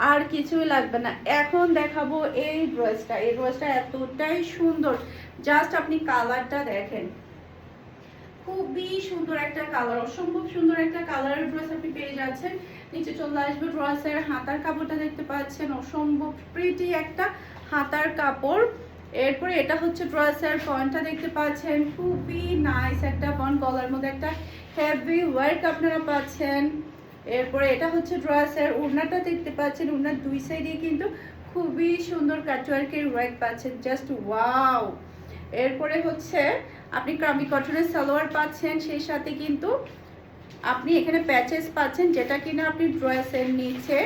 আর কিছুই লাগবে না। এখন দেখাবো এই ড্রেসটা। এই ড্রেসটা এতটাই সুন্দর, জাস্ট আপনি কালারটা দেখেন, খুবই সুন্দর একটা কালার, অসম্ভব সুন্দর একটা কালারের ড্রেস আপনি পেয়ে যাচ্ছেন। নিচে চলে আসবে ড্রেসের হাতার কাপড়টা দেখতে পাচ্ছেন, অসম্ভব প্রিটি একটা হাতার কাপড়। এরপরে এটা হচ্ছে ড্রেসের ফন্টটা দেখতে পাচ্ছেন, খুবই নাইস একটা ফন্ট, গলার মধ্যে একটা হেভি ওয়ার্ক আপনারা পাচ্ছেন। এরপরে এটা হচ্ছে ড্রেসের ওড়নাটা দেখতে পাচ্ছেন, ওড়নার দুই সাইডে কিন্তু খুবই সুন্দর কাটওয়ার্কের ওয়ার্ক পাচ্ছেন, জাস্ট ওয়াও। এরপরে হচ্ছে আপনি ক্রামি কটনের সালোয়ার পাচ্ছেন, সেই সাথে কিন্তু আপনি এখানে প্যাচেস পাচ্ছেন, যেটা কিনা আপনি ড্রেসের নিচে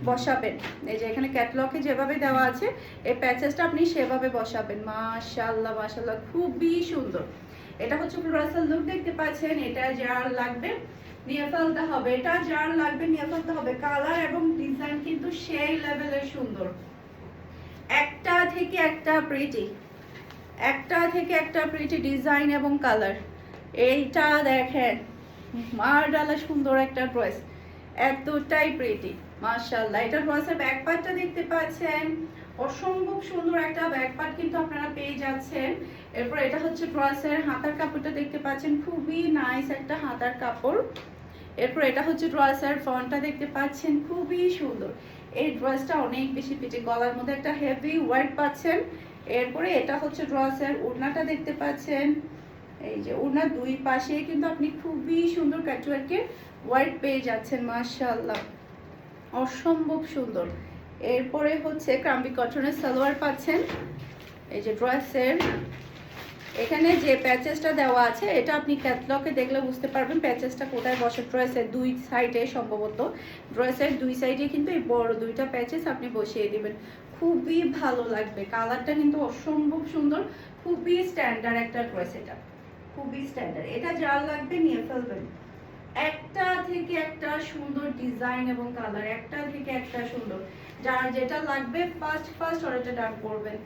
বসাবেন। এই যে এখানে ক্যাটলগে যেভাবে দেওয়া আছে এই প্যাচেসটা আপনি সেভাবে বসাবেন। মাশাআল্লাহ মাশাআল্লাহ, খুবই সুন্দর। এটা হচ্ছে ড্রেসের লুক দেখতে পাচ্ছেন। এটা যার লাগবে নিয়ে ফেলতে হবে, এটা যার লাগবে নিয়ে ফেলতে হবে। কালার এবং ডিজাইন কিন্তু সেই লেভেলের সুন্দর, একটা থেকে একটা প্রিটি, একটা থেকে একটা প্রিটি ডিজাইন এবং কালার। এইটা দেখেন, মাশাআল্লাহ সুন্দর একটা ড্রেস, এতটাই প্রিটি মাশাআল্লাহ। এটা ড্রেসের ব্যাক পার্টটা দেখতে পাচ্ছেন, অসম্ভব সুন্দর একটা ব্যাক পার্ট কিন্তু আপনারা পেয়ে যাচ্ছেন। এরপর এটা হচ্ছে ড্রেসের হাতার কাপড়টা দেখতে পাচ্ছেন, খুবই নাইস একটা হাতার কাপড়। এরপর এটা হচ্ছে ড্রেসের ফ্রন্টটা দেখতে পাচ্ছেন, খুবই সুন্দর। এই ড্রেসটা অনেক বেশি প্রিটি, গলার মধ্যে একটা হেভি ওয়ার্ক পাচ্ছেন। এরপরে এটা হচ্ছে ড্রেসের ওড়নাটা দেখতে পাচ্ছেন, এই যে ওড়নার দুই পাশে কিন্তু আপনি খুবই সুন্দর কাটওয়ার্কের ওয়ার্ক পেয়ে যাচ্ছেন, মাশাআল্লাহ অসম্ভব সুন্দর। এরপরে হচ্ছে ক্রাম্বি কটনের সালোয়ার পাচ্ছেন। এই যে ড্রেসের এখানে যে প্যাচেসটা দেওয়া আছে এটা আপনি ক্যাটলগে দেখলে বুঝতে পারবেন প্যাচেসটা কোথায় বসে। ড্রেসের দুই সাইডে, সম্ভবত ড্রেসের দুই সাইডে কিন্তু এই বড় দুইটা প্যাচেস আপনি বসিয়ে দিবেন, খুবই ভালো লাগবে। কালারটা কিন্তু অসম্ভব সুন্দর, খুবই স্ট্যান্ডার্ড একটা ড্রেস, এটা খুবই স্ট্যান্ডার্ড। এটা যার লাগবে নিয়ে ফেলবেন। একটা থেকে একটা সুন্দর ডিজাইন এবং কালার, একটা থেকে একটা সুন্দর। যার যেটা লাগবে ফার্স্ট অর্ডারটা ডান করবেন।